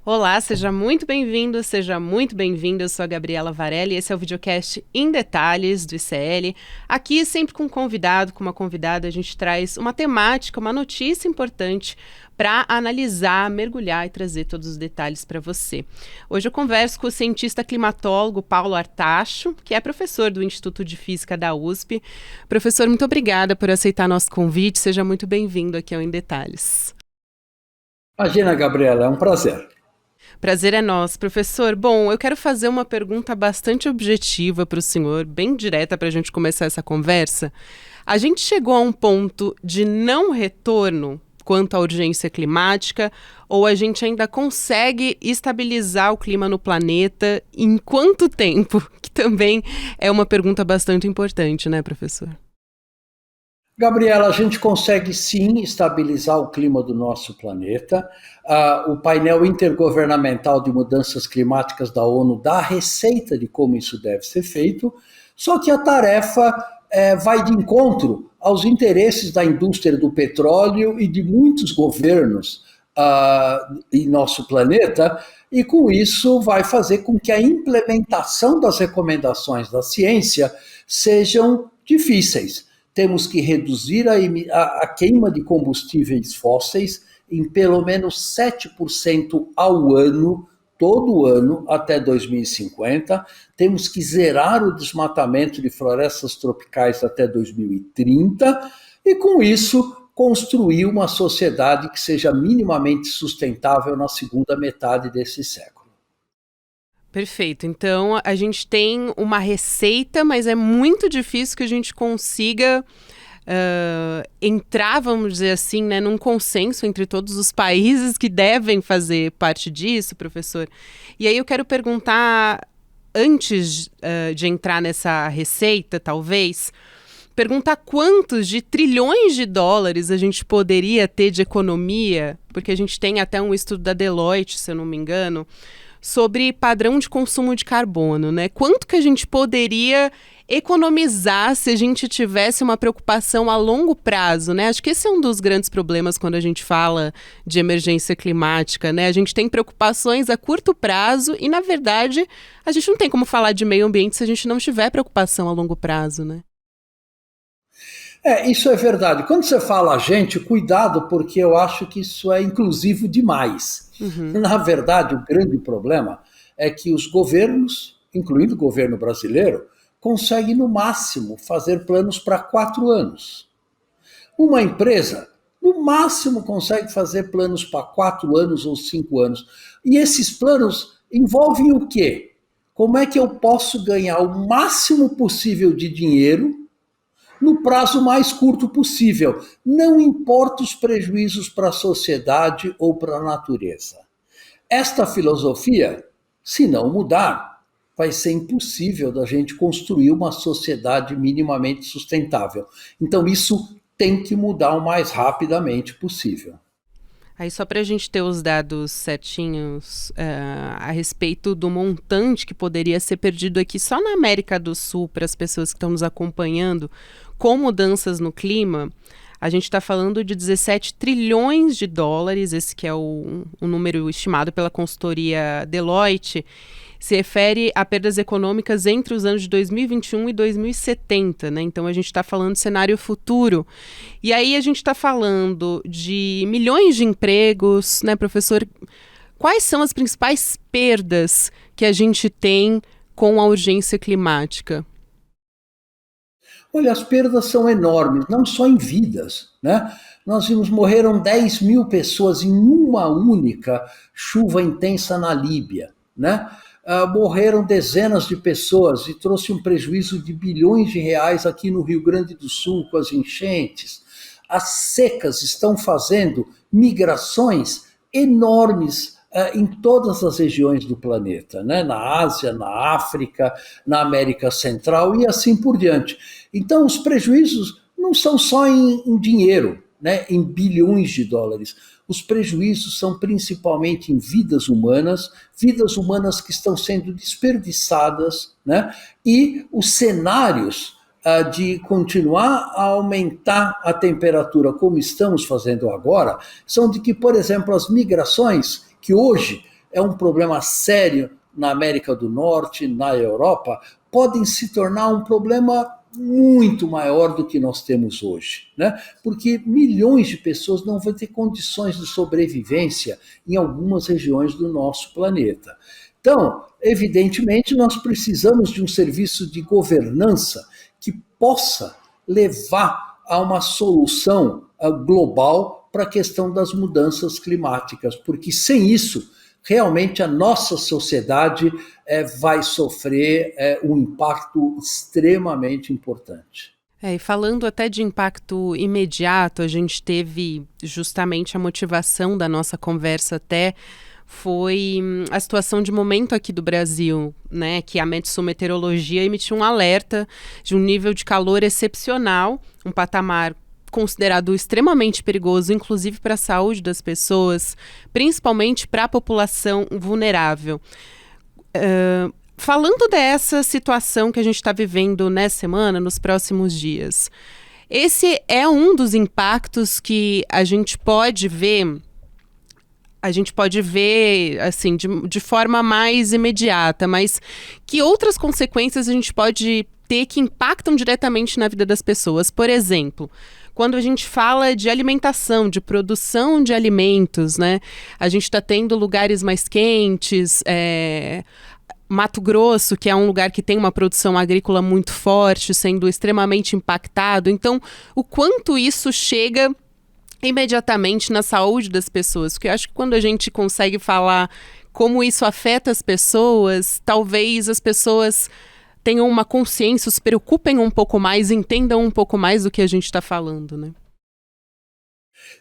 Olá, seja muito bem-vindo, seja muito bem-vinda. Eu sou a Gabriela Varelli e esse é o videocast Em Detalhes do ICL. Aqui, sempre com um convidado, com uma convidada, a gente traz uma temática, uma notícia importante para analisar, mergulhar e trazer todos os detalhes para você. Hoje eu converso com o cientista climatólogo Paulo Artacho, que é professor do Instituto de Física da USP. Professor, muito obrigada por aceitar nosso convite. Seja muito bem-vindo aqui ao Em Detalhes. Imagina, Gabriela, é um prazer. Prazer é nosso, professor. Bom, eu quero fazer uma pergunta bastante objetiva para o senhor, bem direta para a gente começar essa conversa. A gente chegou a um ponto de não retorno quanto à urgência climática, ou a gente ainda consegue estabilizar o clima no planeta em quanto tempo? Que também é uma pergunta bastante importante, né, professor? Gabriela, a gente consegue sim estabilizar o clima do nosso planeta. O painel intergovernamental de mudanças climáticas da ONU dá a receita de como isso deve ser feito, só que a tarefa vai de encontro aos interesses da indústria do petróleo e de muitos governos em nosso planeta, e com isso vai fazer com que a implementação das recomendações da ciência sejam difíceis. Temos que reduzir a queima de combustíveis fósseis em pelo menos 7% ao ano, todo ano, até 2050. Temos que zerar o desmatamento de florestas tropicais até 2030 e, com isso, construir uma sociedade que seja minimamente sustentável na segunda metade desse século. Perfeito. Então, a gente tem uma receita, mas é muito difícil que a gente consiga entrar, vamos dizer assim, né, num consenso entre todos os países que devem fazer parte disso, professor. E aí eu quero perguntar, antes de entrar nessa receita, talvez, perguntar quantos de trilhões de dólares a gente poderia ter de economia, porque a gente tem até um estudo da Deloitte, se eu não me engano, sobre padrão de consumo de carbono, né? Quanto que a gente poderia economizar se a gente tivesse uma preocupação a longo prazo, né? Acho que esse é um dos grandes problemas quando a gente fala de emergência climática, né? A gente tem preocupações a curto prazo e, na verdade, a gente não tem como falar de meio ambiente se a gente não tiver preocupação a longo prazo, né? Isso é verdade. Quando você fala a gente, cuidado, porque eu acho que isso é inclusivo demais. Uhum. Na verdade, o grande problema é que os governos, incluindo o governo brasileiro, conseguem, no máximo, fazer planos para 4 anos. Uma empresa, no máximo, consegue fazer planos para 4 anos ou 5 anos. E esses planos envolvem o quê? Como é que eu posso ganhar o máximo possível de dinheiro no prazo mais curto possível. Não importa os prejuízos para a sociedade ou para a natureza. Esta filosofia, se não mudar, vai ser impossível da gente construir uma sociedade minimamente sustentável. Então, isso tem que mudar o mais rapidamente possível. Aí só para a gente ter os dados certinhos a respeito do montante que poderia ser perdido aqui só na América do Sul para as pessoas que estão nos acompanhando com mudanças no clima, a gente está falando de 17 trilhões de dólares, esse que é o número estimado pela consultoria Deloitte, se refere a perdas econômicas entre os anos de 2021 e 2070, né? Então a gente está falando de cenário futuro. E aí a gente está falando de milhões de empregos, né, professor? Quais são as principais perdas que a gente tem com a urgência climática? Olha, as perdas são enormes, não só em vidas, né? Nós vimos, morreram 10 mil pessoas em uma única chuva intensa na Líbia, né? Morreram dezenas de pessoas e trouxe um prejuízo de bilhões de reais aqui no Rio Grande do Sul com as enchentes. As secas estão fazendo migrações enormes em todas as regiões do planeta, né? Na Ásia, na África, na América Central e assim por diante. Então, os prejuízos não são só em dinheiro, né? Em bilhões de dólares. Os prejuízos são principalmente em vidas humanas que estão sendo desperdiçadas, né? E os cenários de continuar a aumentar a temperatura como estamos fazendo agora, são de que, por exemplo, as migrações que hoje é um problema sério na América do Norte, na Europa, podem se tornar um problema muito maior do que nós temos hoje, né? Porque milhões de pessoas não vão ter condições de sobrevivência em algumas regiões do nosso planeta. Então, evidentemente, nós precisamos de um serviço de governança que possa levar a uma solução global para a questão das mudanças climáticas, porque sem isso, realmente a nossa sociedade vai sofrer um impacto extremamente importante. E falando até de impacto imediato, a gente teve justamente a motivação da nossa conversa até foi a situação de momento aqui do Brasil, né, que a Metsul Meteorologia emitiu um alerta de um nível de calor excepcional, um patamar considerado extremamente perigoso, inclusive para a saúde das pessoas, principalmente para a população vulnerável. Falando dessa situação que a gente está vivendo nessa semana, nos próximos dias, esse é um dos impactos que a gente pode ver assim, de forma mais imediata, mas que outras consequências a gente pode ter que impactam diretamente na vida das pessoas. Por exemplo, quando a gente fala de alimentação, de produção de alimentos, né? A gente está tendo lugares mais quentes, Mato Grosso, que é um lugar que tem uma produção agrícola muito forte, sendo extremamente impactado. Então, o quanto isso chega imediatamente na saúde das pessoas, porque eu acho que quando a gente consegue falar como isso afeta as pessoas, talvez as pessoas tenham uma consciência, se preocupem um pouco mais, entendam um pouco mais do que a gente está falando, né?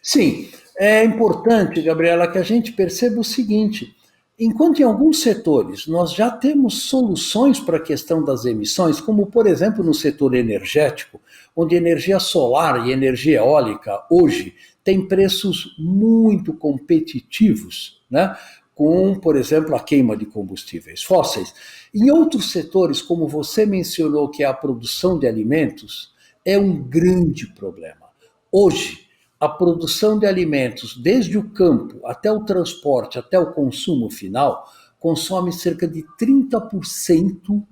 Sim, é importante, Gabriela, que a gente perceba o seguinte: enquanto em alguns setores nós já temos soluções para a questão das emissões, como por exemplo no setor energético, onde energia solar e energia eólica hoje têm preços muito competitivos, né? Com, por exemplo, a queima de combustíveis fósseis. Em outros setores, como você mencionou, que é a produção de alimentos, é um grande problema. Hoje, a produção de alimentos, desde o campo até o transporte, até o consumo final, consome cerca de 30%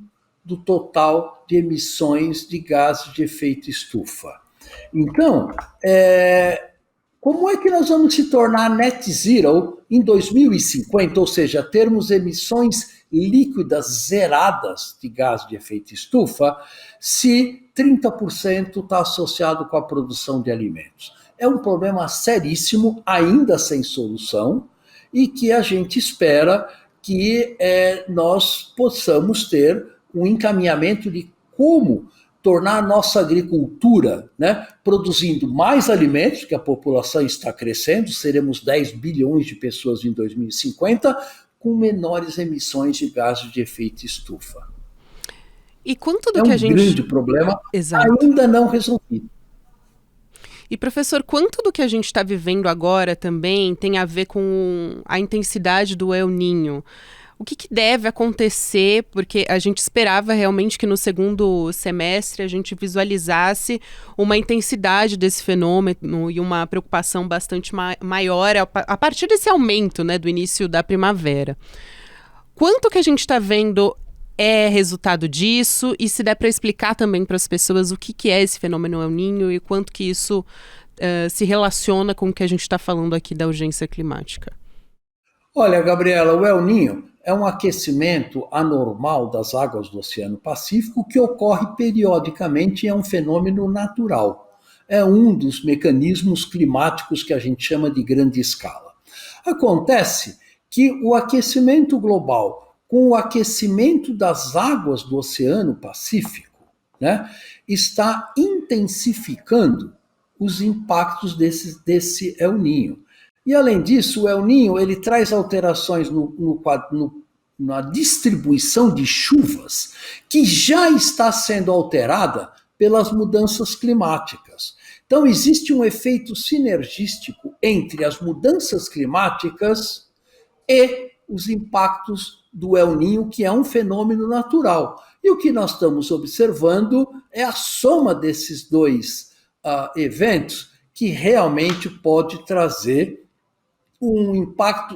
do total de emissões de gases de efeito estufa. Então, como é que nós vamos se tornar net zero em 2050, ou seja, termos emissões líquidas zeradas de gás de efeito estufa, se 30% está associado com a produção de alimentos? É um problema seríssimo, ainda sem solução, e que a gente espera que nós possamos ter um encaminhamento de como tornar a nossa agricultura, né, produzindo mais alimentos, que a população está crescendo, seremos 10 bilhões de pessoas em 2050, com menores emissões de gases de efeito estufa. E quanto do que a gente... grande problema. Exato. Ainda não resolvido. E, professor, quanto do que a gente está vivendo agora também tem a ver com a intensidade do El Niño? O que deve acontecer? Porque a gente esperava realmente que no segundo semestre a gente visualizasse uma intensidade desse fenômeno e uma preocupação bastante maior a partir desse aumento, né, do início da primavera. Quanto que a gente está vendo é resultado disso? E se der para explicar também para as pessoas o que é esse fenômeno El Niño e quanto que isso se relaciona com o que a gente está falando aqui da urgência climática? Olha, Gabriela, o El Niño é um aquecimento anormal das águas do Oceano Pacífico que ocorre periodicamente e é um fenômeno natural. É um dos mecanismos climáticos que a gente chama de grande escala. Acontece que o aquecimento global, com o aquecimento das águas do Oceano Pacífico, né, está intensificando os impactos desse El Niño. E, além disso, o El Niño ele traz alterações na distribuição de chuvas que já está sendo alterada pelas mudanças climáticas. Então, existe um efeito sinergístico entre as mudanças climáticas e os impactos do El Niño, que é um fenômeno natural. E o que nós estamos observando é a soma desses dois eventos que realmente pode trazer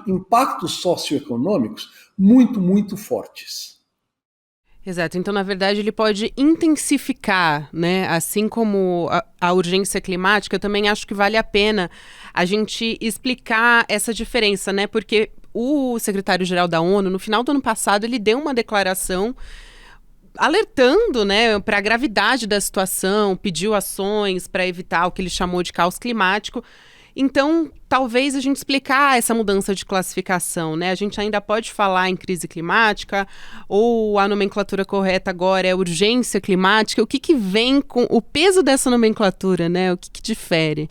impactos socioeconômicos muito, muito fortes. Exato. Então, na verdade, ele pode intensificar, né? Assim como a urgência climática, eu também acho que vale a pena a gente explicar essa diferença, né? Porque o secretário-geral da ONU, no final do ano passado, ele deu uma declaração alertando, né, para a gravidade da situação, pediu ações para evitar o que ele chamou de caos climático. Então, talvez a gente explicar essa mudança de classificação, né? A gente ainda pode falar em crise climática, ou a nomenclatura correta agora é urgência climática. O que que vem com o peso dessa nomenclatura, né? O que que difere?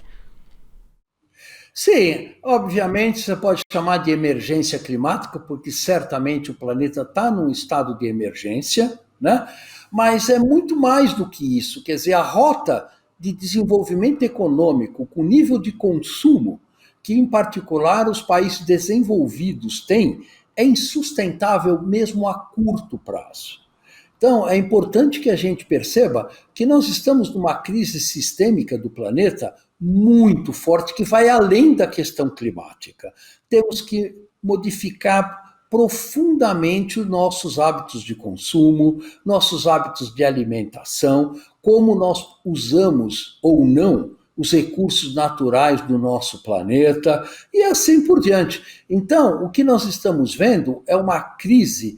Sim, obviamente você pode chamar de emergência climática, porque certamente o planeta está num estado de emergência, né? Mas é muito mais do que isso. Quer dizer, a rota de desenvolvimento econômico, com nível de consumo, que em particular os países desenvolvidos têm, é insustentável mesmo a curto prazo. Então, é importante que a gente perceba que nós estamos numa crise sistêmica do planeta muito forte, que vai além da questão climática. Temos que modificar profundamente os nossos hábitos de consumo, nossos hábitos de alimentação, como nós usamos ou não os recursos naturais do nosso planeta e assim por diante. Então, o que nós estamos vendo é uma crise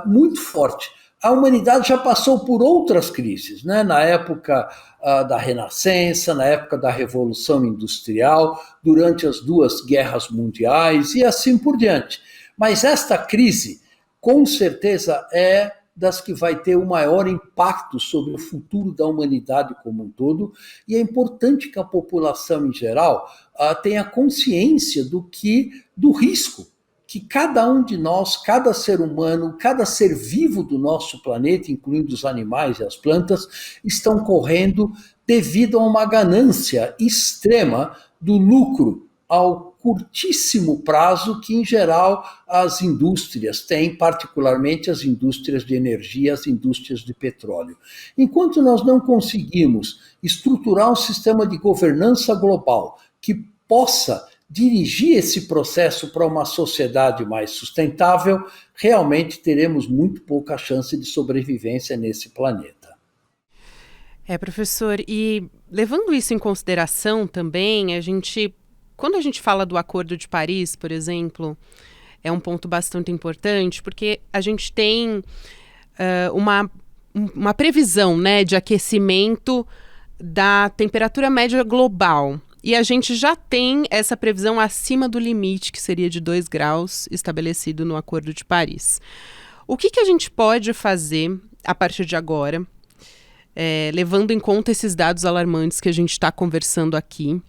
muito forte. A humanidade já passou por outras crises, né? Na época da Renascença, na época da Revolução Industrial, durante as duas guerras mundiais e assim por diante. Mas esta crise, com certeza, é das que vai ter o maior impacto sobre o futuro da humanidade como um todo, e é importante que a população em geral tenha consciência do risco que cada um de nós, cada ser humano, cada ser vivo do nosso planeta, incluindo os animais e as plantas, estão correndo devido a uma ganância extrema do lucro ao curtíssimo prazo que, em geral, as indústrias têm, particularmente as indústrias de energia, as indústrias de petróleo. Enquanto nós não conseguimos estruturar um sistema de governança global que possa dirigir esse processo para uma sociedade mais sustentável, realmente teremos muito pouca chance de sobrevivência nesse planeta. Professor, e levando isso em consideração também, quando a gente fala do Acordo de Paris, por exemplo, é um ponto bastante importante, porque a gente tem uma previsão, né, de aquecimento da temperatura média global. E a gente já tem essa previsão acima do limite, que seria de 2 graus, estabelecido no Acordo de Paris. O que a gente pode fazer a partir de agora, levando em conta esses dados alarmantes que a gente está conversando aqui?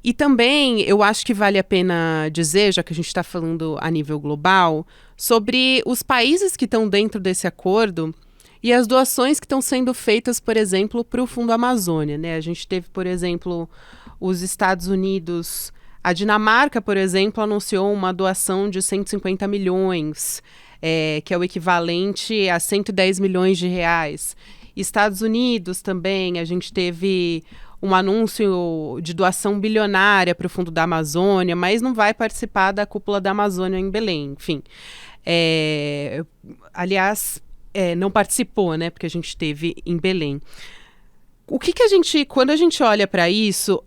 E também eu acho que vale a pena dizer, já que a gente está falando a nível global, sobre os países que estão dentro desse acordo e as doações que estão sendo feitas, por exemplo, para o Fundo Amazônia, né? A gente teve, por exemplo, os Estados Unidos, a Dinamarca, por exemplo, anunciou uma doação de 150 milhões, que é o equivalente a 110 milhões de reais. Estados Unidos também, a gente teve um anúncio de doação bilionária para o Fundo da Amazônia, mas não vai participar da cúpula da Amazônia em Belém, enfim. Aliás, não participou, né, porque a gente teve em Belém. Quando a gente olha para isso,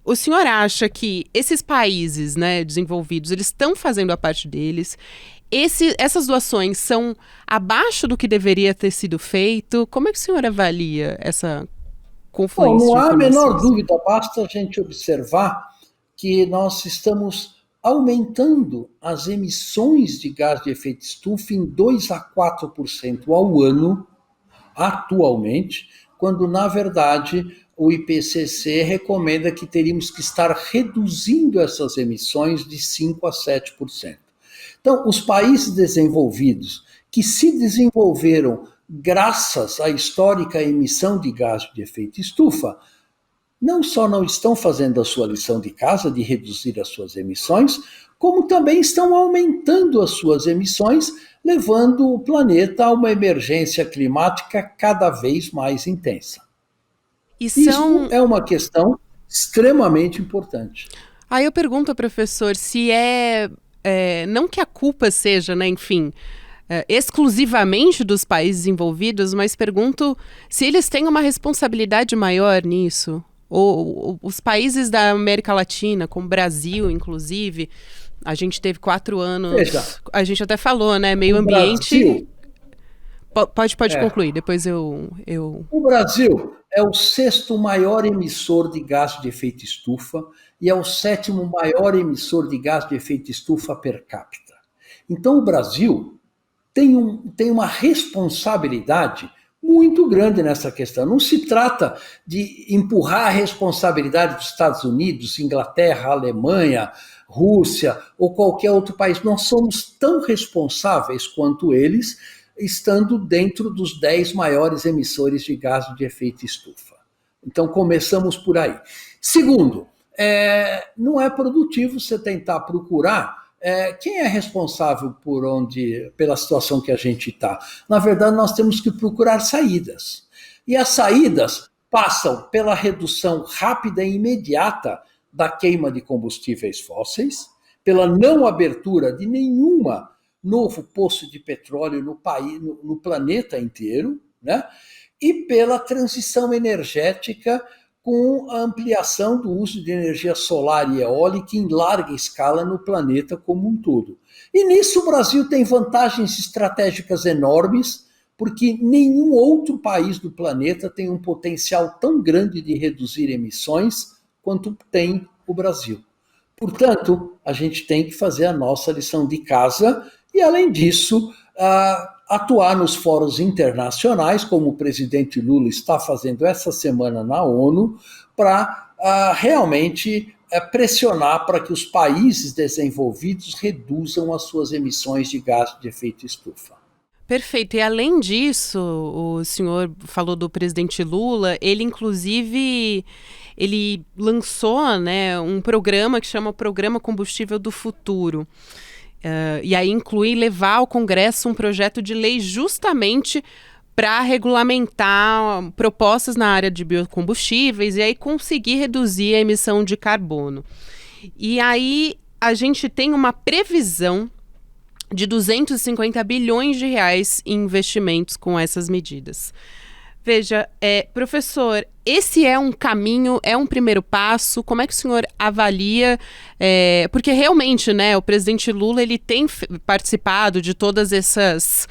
o senhor acha que esses países, né, desenvolvidos, eles estão fazendo a parte deles? Essas doações são abaixo do que deveria ter sido feito? Como é que o senhor avalia essa confluência Bom, não de há a menor informações? dúvida, basta a gente observar que nós estamos aumentando as emissões de gás de efeito estufa em 2 a 4% ao ano, atualmente, quando, na verdade, o IPCC recomenda que teríamos que estar reduzindo essas emissões de 5 a 7%. Então, os países desenvolvidos que se desenvolveram graças à histórica emissão de gás de efeito estufa, não só não estão fazendo a sua lição de casa de reduzir as suas emissões, como também estão aumentando as suas emissões, levando o planeta a uma emergência climática cada vez mais intensa. E Isso são é uma questão extremamente importante. Aí eu pergunto ao professor se não que a culpa seja, né, enfim, exclusivamente dos países envolvidos, mas pergunto se eles têm uma responsabilidade maior nisso. Ou os países da América Latina, como o Brasil, inclusive, a gente teve 4 anos, Veja, a gente até falou, né, meio o ambiente. Brasil, Pode é, concluir, depois eu... o Brasil é o sexto maior emissor de gás de efeito estufa e é o sétimo maior emissor de gás de efeito estufa per capita. Então, o Brasil tem uma responsabilidade muito grande nessa questão. Não se trata de empurrar a responsabilidade dos Estados Unidos, Inglaterra, Alemanha, Rússia ou qualquer outro país. Nós somos tão responsáveis quanto eles, estando dentro dos 10 maiores emissores de gás de efeito estufa. Então, começamos por aí. Segundo, não é produtivo você tentar procurar quem é responsável pela situação que a gente está. Na verdade, nós temos que procurar saídas. E as saídas passam pela redução rápida e imediata da queima de combustíveis fósseis, pela não abertura de nenhuma novo poço de petróleo no planeta inteiro, né? E pela transição energética com a ampliação do uso de energia solar e eólica em larga escala no planeta como um todo. E nisso o Brasil tem vantagens estratégicas enormes, porque nenhum outro país do planeta tem um potencial tão grande de reduzir emissões quanto tem o Brasil. Portanto, a gente tem que fazer a nossa lição de casa e, além disso, atuar nos fóruns internacionais, como o presidente Lula está fazendo essa semana na ONU, para realmente pressionar para que os países desenvolvidos reduzam as suas emissões de gás de efeito estufa. Perfeito. E além disso, o senhor falou do presidente Lula, ele inclusive ele lançou, né, um programa que chama Programa Combustível do Futuro. E aí inclui levar ao Congresso um projeto de lei justamente para regulamentar propostas na área de biocombustíveis e aí conseguir reduzir a emissão de carbono. E aí a gente tem uma previsão de 250 bilhões de reais em investimentos com essas medidas. Veja, professor, esse é um caminho, é um primeiro passo? Como é que o senhor avalia? Porque realmente, né, o presidente Lula ele tem participado de todas esses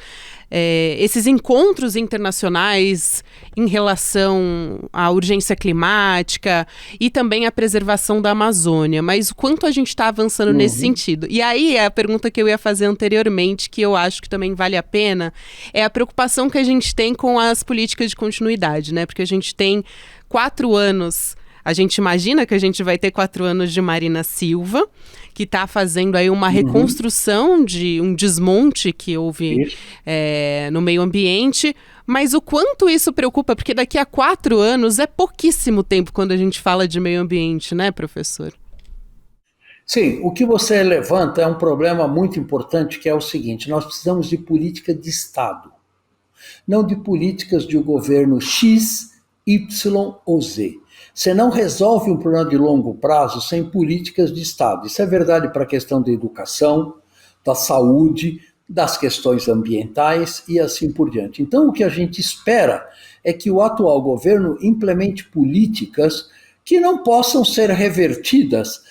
encontros internacionais em relação à urgência climática e também à preservação da Amazônia, mas o quanto a gente está avançando nesse sentido? E aí a pergunta que eu ia fazer anteriormente, que eu acho que também vale a pena, é a preocupação que a gente tem com as políticas de continuidade, né? Porque a gente tem 4 anos. A gente imagina que a gente vai ter 4 anos de Marina Silva, que está fazendo aí uma reconstrução de um desmonte que houve no meio ambiente, mas o quanto isso preocupa, porque daqui a 4 anos é pouquíssimo tempo quando a gente fala de meio ambiente, né, professor? Sim, o que você levanta é um problema muito importante, que é o seguinte: nós precisamos de política de Estado, não de políticas de um governo X, Y ou Z. Você não resolve um problema de longo prazo sem políticas de Estado. Isso é verdade para a questão da educação, da saúde, das questões ambientais e assim por diante. Então, o que a gente espera é que o atual governo implemente políticas que não possam ser revertidas,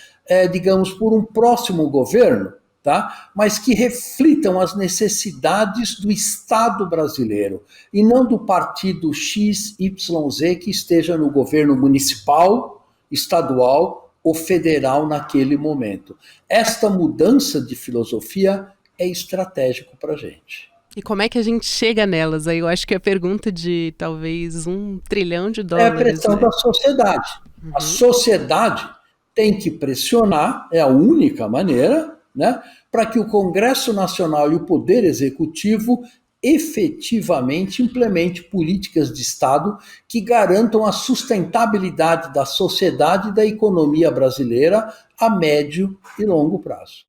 digamos, por um próximo governo, tá? Mas que reflitam as necessidades do Estado brasileiro e não do partido X, Y, Z que esteja no governo municipal, estadual ou federal naquele momento. Esta mudança de filosofia é estratégico para a gente. E como é que a gente chega nelas? Aí eu acho que é a pergunta de talvez $1 trilhão. É a pressão, né? da sociedade. A sociedade tem que pressionar, é a única maneira, né, para que o Congresso Nacional e o Poder Executivo efetivamente implemente políticas de Estado que garantam a sustentabilidade da sociedade e da economia brasileira a médio e longo prazo.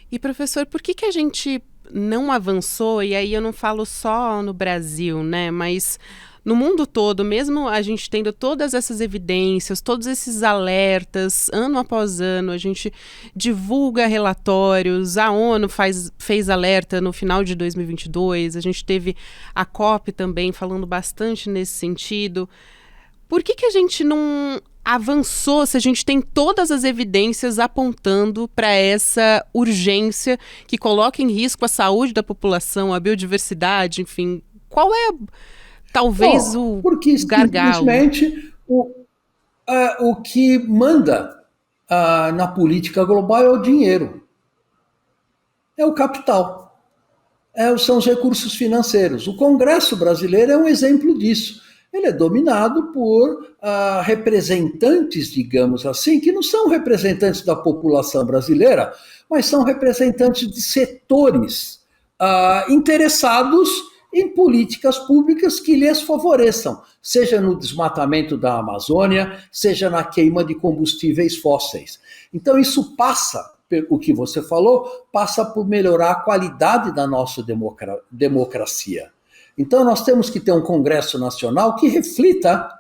E, professor, por que a gente não avançou? E aí eu não falo só no Brasil, né? Mas no mundo todo, mesmo a gente tendo todas essas evidências, todos esses alertas, ano após ano, a gente divulga relatórios, a ONU fez alerta no final de 2022, a gente teve a COP também falando bastante nesse sentido. Por que a gente não avançou se a gente tem todas as evidências apontando para essa urgência que coloca em risco a saúde da população, a biodiversidade, enfim? Qual é, talvez, o gargalo? Simplesmente o que manda na política global é o dinheiro, é o capital, são os recursos financeiros. O Congresso brasileiro é um exemplo disso. Ele é dominado por representantes, digamos assim, que não são representantes da população brasileira, mas são representantes de setores interessados em políticas públicas que lhes favoreçam, seja no desmatamento da Amazônia, seja na queima de combustíveis fósseis. Então isso passa, o que você falou, passa por melhorar a qualidade da nossa democracia. Então nós temos que ter um Congresso Nacional que reflita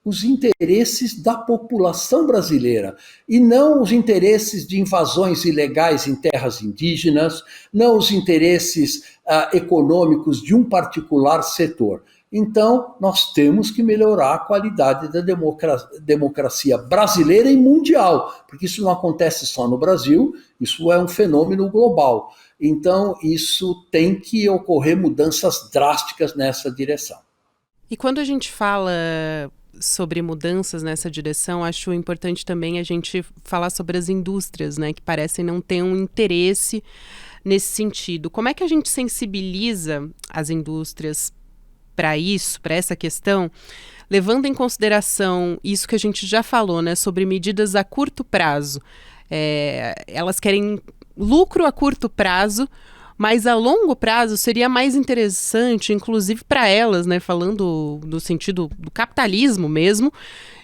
os interesses da população brasileira e não os interesses de invasões ilegais em terras indígenas, não os interesses econômicos de um particular setor. Então, nós temos que melhorar a qualidade da democracia brasileira e mundial, porque isso não acontece só no Brasil, isso é um fenômeno global. Então, isso tem que ocorrer mudanças drásticas nessa direção. E quando a gente fala sobre mudanças nessa direção, acho importante também a gente falar sobre as indústrias, né, que parecem não ter um interesse nesse sentido. Como é que a gente sensibiliza as indústrias para isso, para essa questão, levando em consideração isso que a gente já falou, né, sobre medidas a curto prazo? Elas querem lucro a curto prazo, mas a longo prazo seria mais interessante, inclusive para elas, né, falando no sentido do capitalismo mesmo,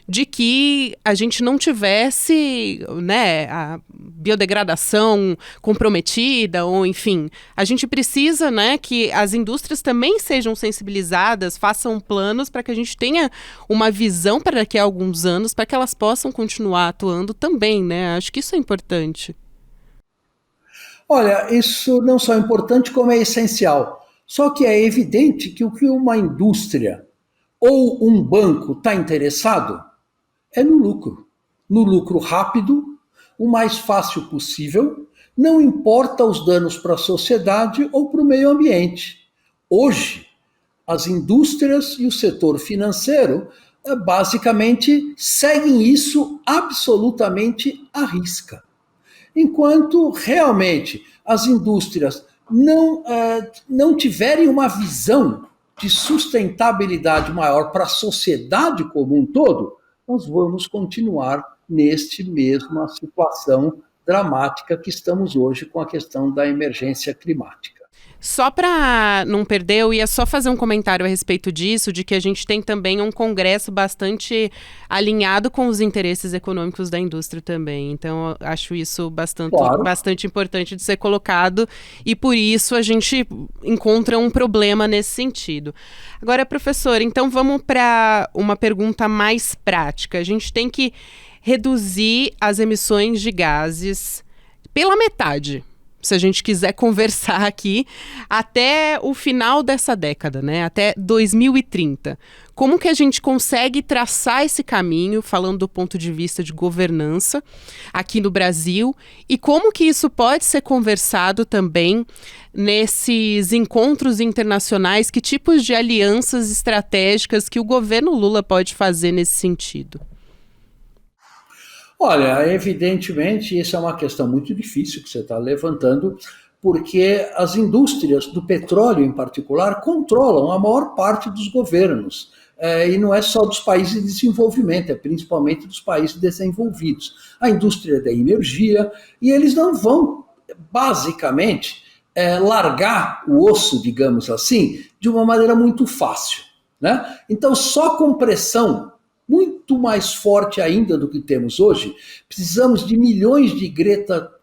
de que a gente não tivesse, né, a biodegradação comprometida, ou enfim, a gente precisa, né, que as indústrias também sejam sensibilizadas, façam planos para que a gente tenha uma visão para daqui a alguns anos, para que elas possam continuar atuando também, né? Acho que isso é importante. Olha, isso não só é importante, como é essencial. Só que é evidente que o que uma indústria ou um banco está interessado é no lucro rápido, o mais fácil possível, não importa os danos para a sociedade ou para o meio ambiente. Hoje, as indústrias e o setor financeiro basicamente seguem isso absolutamente à risca. Enquanto realmente as indústrias não tiverem uma visão de sustentabilidade maior para a sociedade como um todo, nós vamos continuar neste mesma situação dramática que estamos hoje com a questão da emergência climática. Só para não perder, eu ia só fazer um comentário a respeito disso, de que a gente tem também um Congresso bastante alinhado com os interesses econômicos da indústria também. Então, eu acho isso bastante importante de ser colocado e, por isso, a gente encontra um problema nesse sentido. Agora, professor, então vamos para uma pergunta mais prática. A gente tem que reduzir as emissões de gases pela metade, se a gente quiser conversar aqui, até o final dessa década, né? Até 2030. Como que a gente consegue traçar esse caminho, falando do ponto de vista de governança aqui no Brasil, e como que isso pode ser conversado também nesses encontros internacionais, que tipos de alianças estratégicas que o governo Lula pode fazer nesse sentido? Olha, evidentemente, isso é uma questão muito difícil que você está levantando, porque as indústrias do petróleo, em particular, controlam a maior parte dos governos. E não é só dos países de desenvolvimento, é principalmente dos países desenvolvidos. A indústria da energia, e eles não vão, basicamente, largar o osso, digamos assim, de uma maneira muito fácil, né? Então, só com pressão muito mais forte ainda do que temos hoje, precisamos de milhões de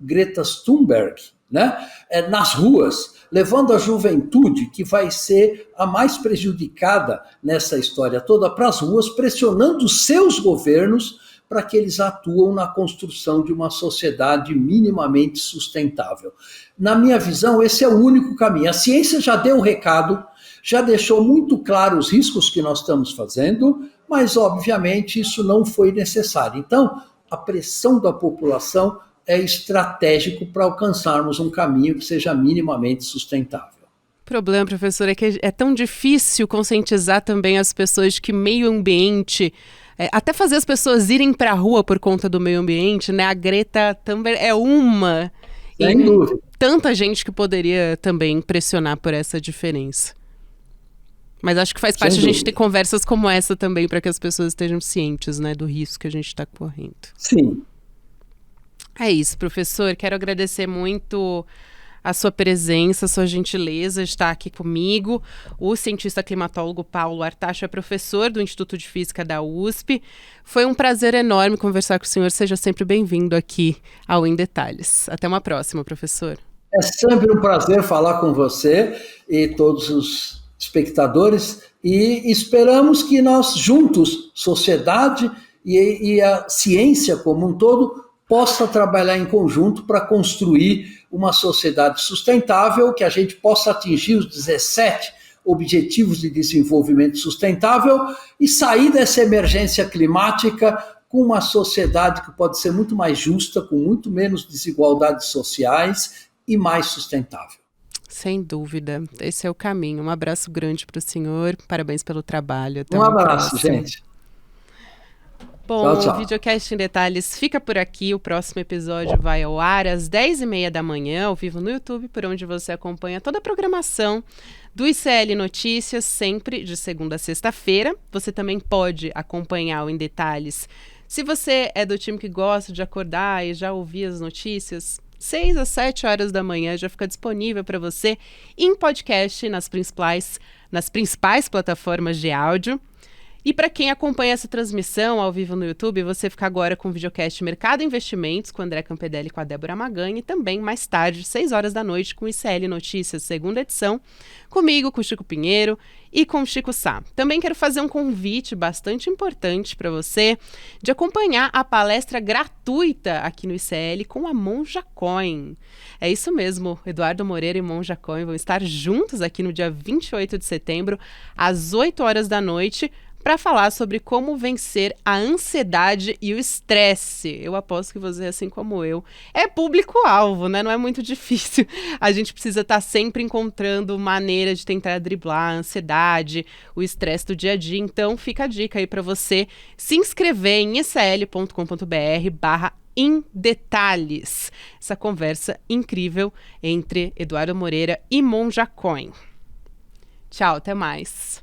Gretas Thunberg, né? Nas ruas, levando a juventude, que vai ser a mais prejudicada nessa história toda, para as ruas, pressionando os seus governos para que eles atuem na construção de uma sociedade minimamente sustentável. Na minha visão, esse é o único caminho. A ciência já deu o recado, já deixou muito claro os riscos que nós estamos fazendo, mas, obviamente, isso não foi necessário. Então, a pressão da população é estratégico para alcançarmos um caminho que seja minimamente sustentável. O problema, professor, é que é tão difícil conscientizar também as pessoas que meio ambiente, até fazer as pessoas irem para a rua por conta do meio ambiente, né? A Greta Thunberg é uma. Sem dúvida. Tanta gente que poderia também pressionar por essa diferença. Mas acho que faz parte a gente ter conversas como essa também, para que as pessoas estejam cientes, né, do risco que a gente está correndo. Sim. É isso, professor. Quero agradecer muito a sua presença, a sua gentileza de estar aqui comigo. O cientista climatólogo Paulo Artacho é professor do Instituto de Física da USP. Foi um prazer enorme conversar com o senhor. Seja sempre bem-vindo aqui ao Em Detalhes. Até uma próxima, professor. É sempre um prazer falar com você e todos os espectadores, e esperamos que nós juntos, sociedade e a ciência como um todo, possa trabalhar em conjunto para construir uma sociedade sustentável, que a gente possa atingir os 17 Objetivos de Desenvolvimento Sustentável e sair dessa emergência climática com uma sociedade que pode ser muito mais justa, com muito menos desigualdades sociais e mais sustentável. Sem dúvida, esse é o caminho. Um abraço grande para o senhor, parabéns pelo trabalho. Até um abraço, gente. Bom, tchau, tchau. O Videocast em Detalhes fica por aqui. O próximo episódio vai ao ar às 10h30 da manhã, ao vivo no YouTube, por onde você acompanha toda a programação do ICL Notícias, sempre de segunda a sexta-feira. Você também pode acompanhar o Em Detalhes. Se você é do time que gosta de acordar e já ouvir as notícias, 6 às 7 horas da manhã já fica disponível para você em podcast nas principais plataformas de áudio. E para quem acompanha essa transmissão ao vivo no YouTube, você fica agora com o videocast Mercado e Investimentos, com o André Campedelli e com a Débora Maganha, e também mais tarde, 6 horas da noite, com o ICL Notícias, segunda edição, comigo, com o Chico Pinheiro e com o Chico Sá. Também quero fazer um convite bastante importante para você de acompanhar a palestra gratuita aqui no ICL com a Monja Coin. É isso mesmo, Eduardo Moreira e Monja Coin vão estar juntos aqui no dia 28 de setembro, às 8 horas da noite, para falar sobre como vencer a ansiedade e o estresse. Eu aposto que você, assim como eu, é público-alvo, né? Não é muito difícil. A gente precisa estar sempre encontrando maneiras de tentar driblar a ansiedade, o estresse do dia a dia. Então, fica a dica aí para você se inscrever em ecl.com.br/em detalhes. Essa conversa incrível entre Eduardo Moreira e Monja Coin. Tchau, até mais.